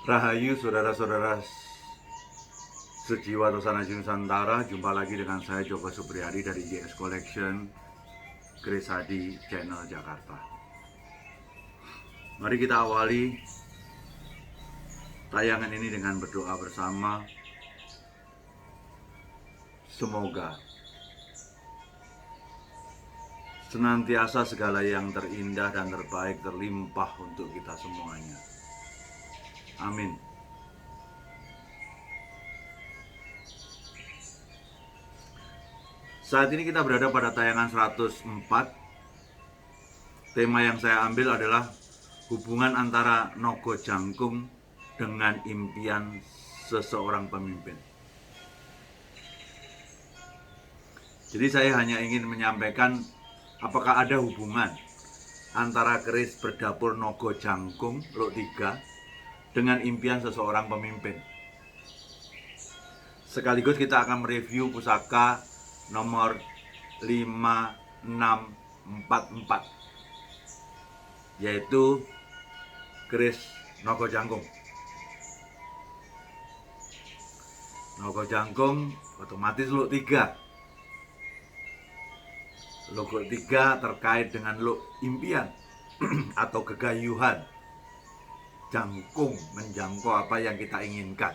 Rahayu saudara-saudara sejiwa Tosana Nusantara, jumpa lagi dengan saya Joko Supriyadi dari JS Collection, Grace Hadi Channel Jakarta. Mari kita awali tayangan ini dengan berdoa bersama. Semoga senantiasa segala yang terindah dan terbaik terlimpah untuk kita semuanya. Amin. Saat ini kita berada pada tayangan 104. Tema yang saya ambil adalah hubungan antara Nogo Jangkung dengan impian seseorang pemimpin. Jadi saya hanya ingin menyampaikan apakah ada hubungan antara keris berdapur Nogo Jangkung Lot 3 dengan impian seseorang pemimpin. Sekaligus kita akan mereview pusaka nomor 5644, yaitu keris Nogo Jangkung. Nogo Jangkung otomatis Lot 3. Logo 3 terkait dengan impian atau kegayuhan. Jangkung menjangkau apa yang kita inginkan.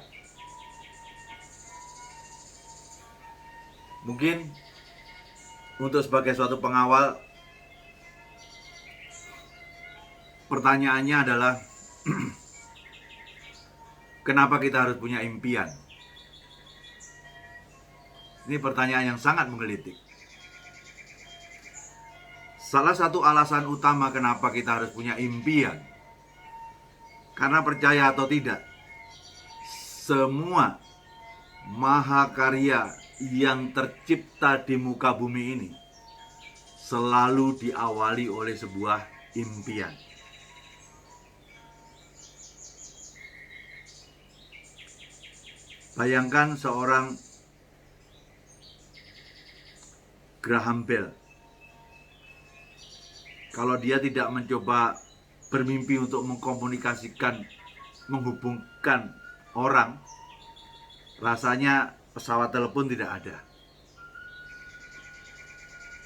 Mungkin untuk sebagai suatu pengawal, pertanyaannya adalah kenapa kita harus punya impian? Ini pertanyaan yang sangat menggelitik. Salah satu alasan utama kenapa kita harus punya impian, karena percaya atau tidak, semua mahakarya yang tercipta di muka bumi ini selalu diawali oleh sebuah impian. Bayangkan seorang Graham Bell. Kalau dia tidak mencoba bermimpi untuk mengkomunikasikan, menghubungkan orang, rasanya pesawat telepon tidak ada.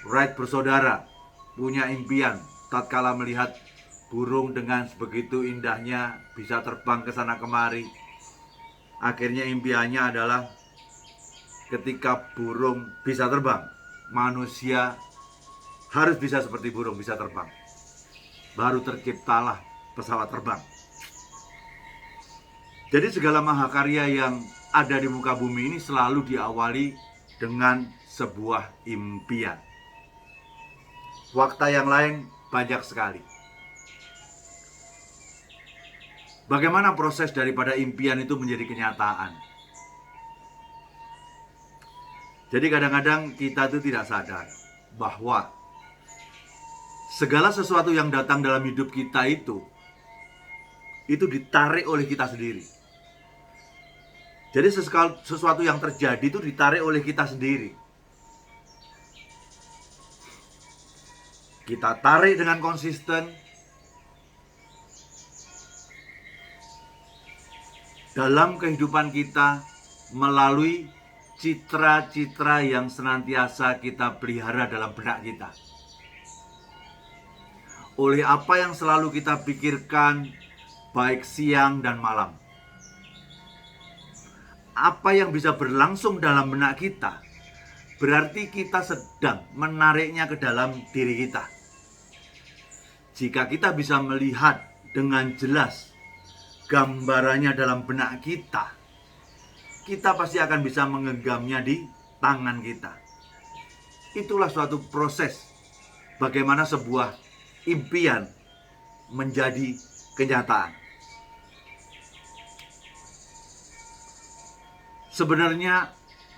Wright bersaudara punya impian tatkala melihat burung dengan begitu indahnya bisa terbang ke sana kemari. Akhirnya impiannya adalah ketika burung bisa terbang, manusia harus bisa seperti burung bisa terbang. Baru terciptalah pesawat terbang. Jadi segala mahakarya yang ada di muka bumi ini selalu diawali dengan sebuah impian. Fakta yang lain banyak sekali. Bagaimana proses daripada impian itu menjadi kenyataan? Jadi kadang-kadang kita itu tidak sadar bahwa segala sesuatu yang datang dalam hidup kita itu ditarik oleh kita sendiri. Jadi sesuatu yang terjadi itu ditarik oleh kita sendiri. Kita tarik dengan konsisten dalam kehidupan kita melalui citra-citra yang senantiasa kita pelihara dalam benak kita. Oleh apa yang selalu kita pikirkan baik siang dan malam. Apa yang bisa berlangsung dalam benak kita berarti kita sedang menariknya ke dalam diri kita. Jika kita bisa melihat dengan jelas gambarannya dalam benak kita, kita pasti akan bisa menggenggamnya di tangan kita. Itulah suatu proses bagaimana sebuah impian menjadi kenyataan. Sebenarnya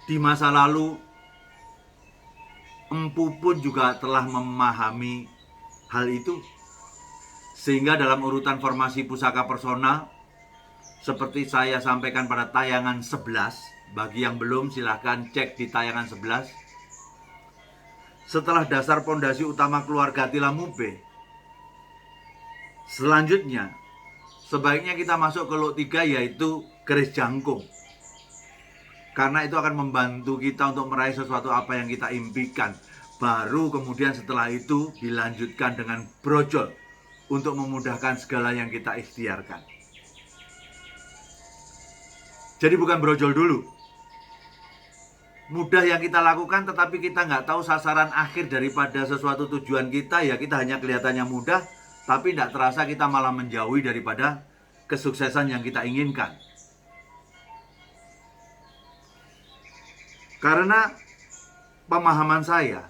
di masa lalu Empu pun juga telah memahami hal itu, sehingga dalam urutan formasi pusaka personal seperti saya sampaikan pada tayangan 11, bagi yang belum silahkan cek di tayangan 11. Setelah dasar pondasi utama keluarga Tilamube, selanjutnya sebaiknya kita masuk ke lot 3, yaitu keris jangkung. Karena itu akan membantu kita untuk meraih sesuatu apa yang kita impikan. Baru kemudian setelah itu dilanjutkan dengan brojol untuk memudahkan segala yang kita ikhtiarkan. Jadi bukan brojol dulu. Mudah yang kita lakukan, tetapi kita nggak tahu sasaran akhir daripada sesuatu tujuan kita, ya kita hanya kelihatannya mudah, tapi tidak terasa kita malah menjauhi daripada kesuksesan yang kita inginkan. Karena pemahaman saya,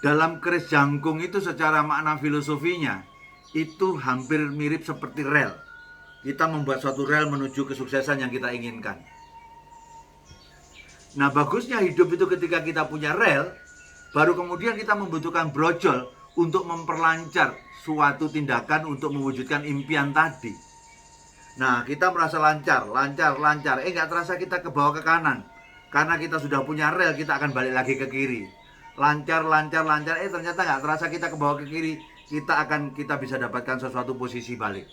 dalam keris jangkung itu secara makna filosofinya itu hampir mirip seperti rel. Kita membuat suatu rel menuju kesuksesan yang kita inginkan. Nah, bagusnya hidup itu ketika kita punya rel, baru kemudian kita membutuhkan brojol untuk memperlancar suatu tindakan untuk mewujudkan impian tadi. Nah, kita merasa lancar. Nggak terasa kita ke bawah ke kanan. Karena kita sudah punya rel, kita akan balik lagi ke kiri. Lancar. Ternyata nggak terasa kita ke bawah ke kiri. Kita bisa dapatkan sesuatu posisi balik.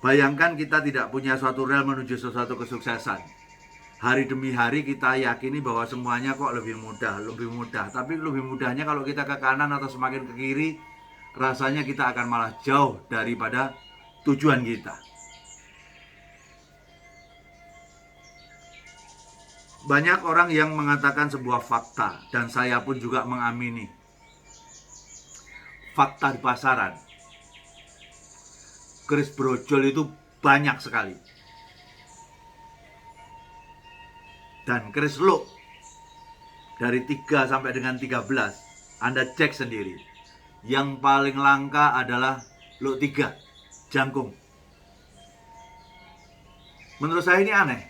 Bayangkan kita tidak punya suatu rel menuju sesuatu kesuksesan. Hari demi hari kita yakini bahwa semuanya kok lebih mudah. Tapi lebih mudahnya kalau kita ke kanan atau semakin ke kiri, rasanya kita akan malah jauh daripada tujuan kita. Banyak orang yang mengatakan sebuah fakta, dan saya pun juga mengamini. Fakta di pasaran, keris brojol itu banyak sekali. Dan keris lot dari 3 sampai dengan 13, Anda cek sendiri. Yang paling langka adalah lot 3, jangkung. Menurut saya ini aneh.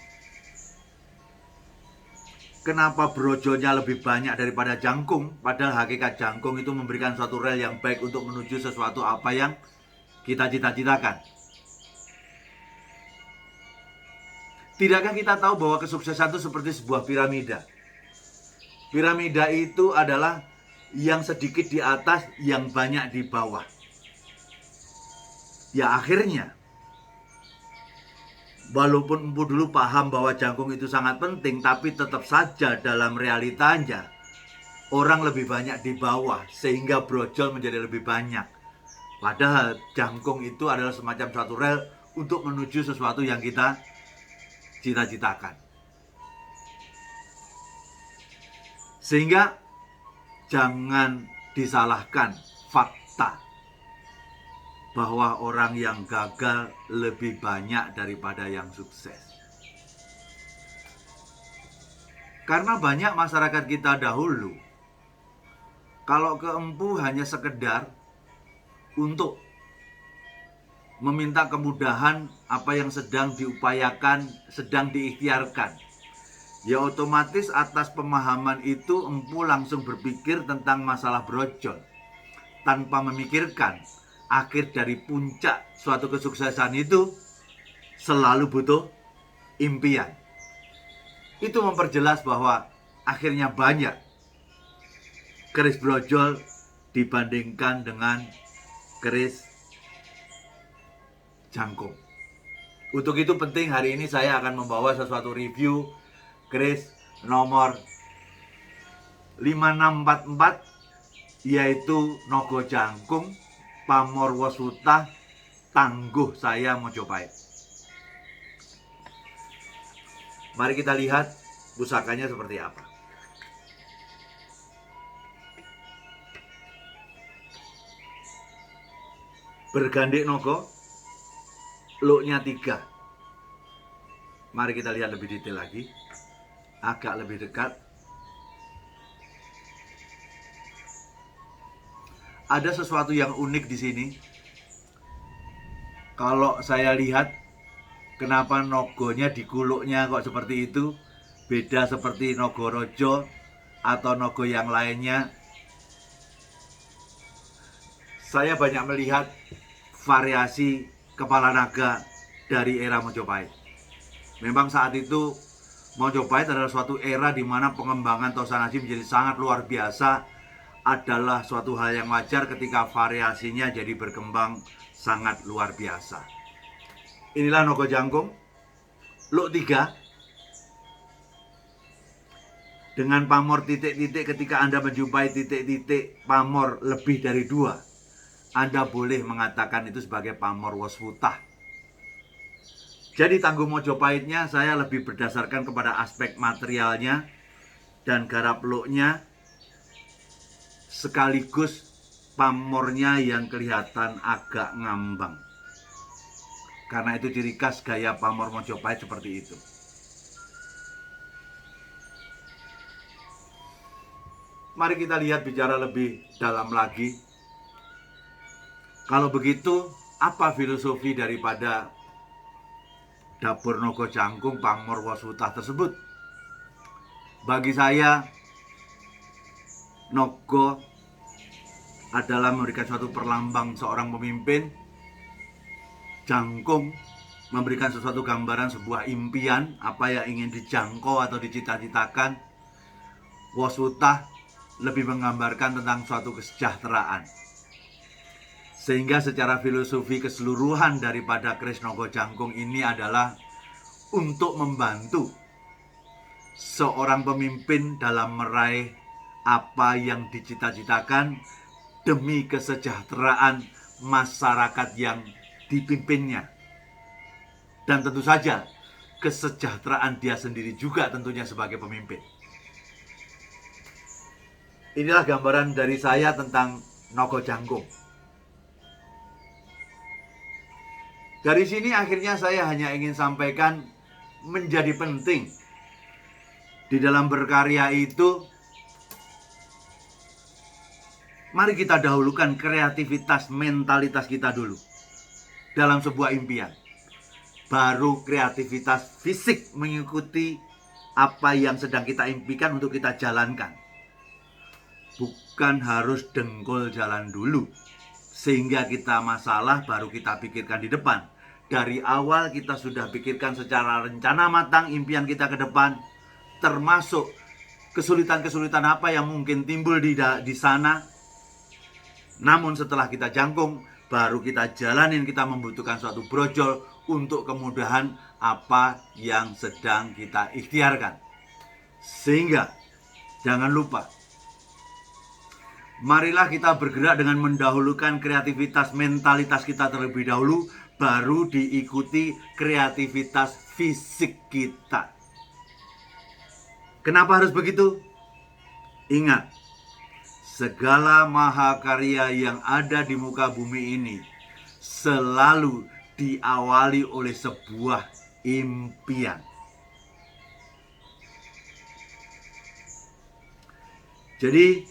Kenapa brojolnya lebih banyak daripada jangkung? Padahal hakikat jangkung itu memberikan suatu rel yang baik untuk menuju sesuatu apa yang kita cita-citakan. Tidakkah kita tahu bahwa kesuksesan itu seperti sebuah piramida? Piramida itu adalah yang sedikit di atas, yang banyak di bawah. Ya akhirnya, walaupun empu dulu paham bahwa jangkung itu sangat penting, tapi tetap saja dalam realitanya orang lebih banyak di bawah, sehingga brojol menjadi lebih banyak. Padahal jangkung itu adalah semacam suatu rel untuk menuju sesuatu yang kita cita-citakan. Sehingga jangan disalahkan fakta bahwa orang yang gagal lebih banyak daripada yang sukses. Karena banyak masyarakat kita dahulu, kalau ke empu hanya sekedar untuk meminta kemudahan apa yang sedang diupayakan, sedang diikhtiarkan. Ya otomatis atas pemahaman itu empu langsung berpikir tentang masalah brojol, tanpa memikirkan akhir dari puncak suatu kesuksesan itu selalu butuh impian. Itu memperjelas bahwa akhirnya banyak keris brojol dibandingkan dengan keris jangkung. Untuk itu penting hari ini saya akan membawa sesuatu review keris nomor 5644, yaitu Nogo Jangkung Pamorwo Sutah Tangguh Saya Mojopahit. Mari kita lihat pusakanya seperti apa. Bergandik nogo, loknya 3. Mari kita lihat lebih detail lagi, agak lebih dekat. Ada sesuatu yang unik di sini. Kalau saya lihat, kenapa nogonya di kuluknya kok seperti itu, beda seperti nogo rojo atau nogo yang lainnya. Saya banyak melihat variasi kepala naga dari era Mojopahit. Memang saat itu Mojopahit adalah suatu era di mana pengembangan Tosa Naji menjadi sangat luar biasa. adalah suatu hal yang wajar ketika variasinya jadi berkembang sangat luar biasa. Inilah Nogo Jangkung Luk 3 dengan pamor titik-titik. Ketika Anda menjumpai titik-titik pamor lebih dari 2, Anda boleh mengatakan itu sebagai pamor waswutah. Jadi Tangguh Mojopahitnya saya lebih berdasarkan kepada aspek materialnya dan garap luknya, sekaligus pamornya yang kelihatan agak ngambang. Karena itu ciri khas gaya pamor Mojopahit seperti itu. Mari kita lihat bicara lebih dalam lagi. Kalau begitu, apa filosofi daripada dapur Nogo Jangkung pamor waswutah tersebut? Bagi saya, Nogo adalah memberikan suatu perlambang seorang pemimpin. Jangkung memberikan sesuatu gambaran sebuah impian, apa yang ingin dijangkau atau dicita-citakan. Waswutah lebih menggambarkan tentang suatu kesejahteraan. Sehingga secara filosofi keseluruhan daripada keris Nogo Jangkung ini adalah untuk membantu seorang pemimpin dalam meraih apa yang dicita-citakan demi kesejahteraan masyarakat yang dipimpinnya. Dan tentu saja kesejahteraan dia sendiri juga tentunya sebagai pemimpin. Inilah gambaran dari saya tentang Nogo Jangkung. Dari sini akhirnya saya hanya ingin sampaikan menjadi penting di dalam berkarya itu, mari kita dahulukan kreativitas mentalitas kita dulu dalam sebuah impian. Baru kreativitas fisik mengikuti apa yang sedang kita impikan untuk kita jalankan. Bukan harus dengkul jalan dulu sehingga kita masalah baru kita pikirkan di depan. Dari awal kita sudah pikirkan secara rencana matang impian kita ke depan, termasuk kesulitan-kesulitan apa yang mungkin timbul di sana. Namun setelah kita jangkung, baru kita jalanin, kita membutuhkan suatu brojol untuk kemudahan apa yang sedang kita ikhtiarkan. Sehingga jangan lupa, marilah kita bergerak dengan mendahulukan kreativitas mentalitas kita terlebih dahulu, baru diikuti kreativitas fisik kita. Kenapa harus begitu? Ingat, segala mahakarya yang ada di muka bumi ini selalu diawali oleh sebuah impian. Jadi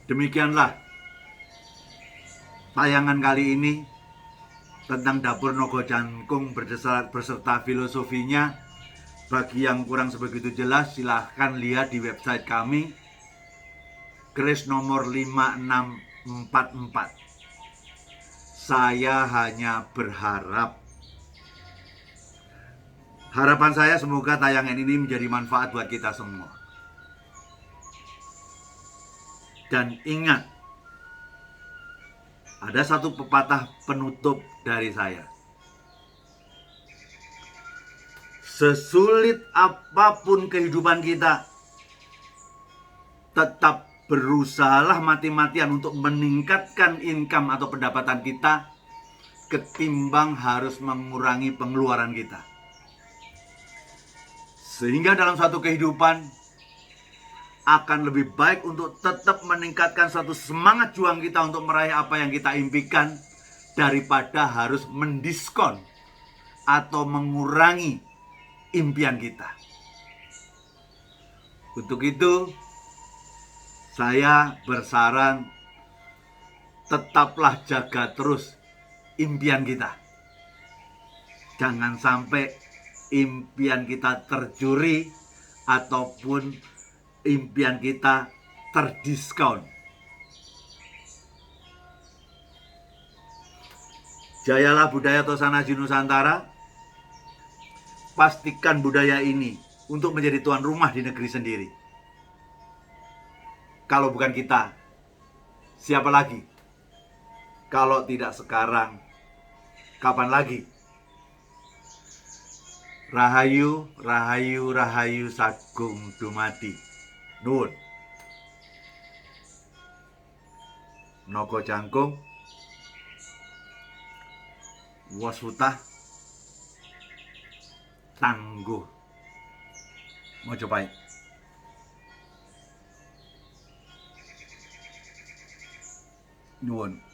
demikianlah tayangan kali ini tentang dapur Nogo Jangkung berserta filosofinya. Bagi yang kurang sebegitu jelas, silahkan lihat di website kami, keris nomor 5644. Saya hanya berharap, harapan saya semoga tayangan ini menjadi manfaat buat kita semua. Dan ingat, ada satu pepatah penutup dari saya. Sesulit apapun kehidupan kita, tetap berusahalah mati-matian untuk meningkatkan income atau pendapatan kita, ketimbang harus mengurangi pengeluaran kita. Sehingga dalam suatu kehidupan akan lebih baik untuk tetap meningkatkan suatu semangat juang kita untuk meraih apa yang kita impikan, daripada harus mendiskon atau mengurangi impian kita. Untuk itu, saya bersaran, tetaplah jaga terus impian kita. Jangan sampai impian kita tercuri ataupun impian kita terdiskon. Jayalah budaya Tosana Haji Nusantara. Pastikan budaya ini untuk menjadi tuan rumah di negeri sendiri. Kalau bukan kita, siapa lagi? Kalau tidak sekarang, kapan lagi? Rahayu, rahayu, rahayu sagung dumadi. Nuwun. Naga jangkung wasutah tangguh Mojopahit. Nuwun.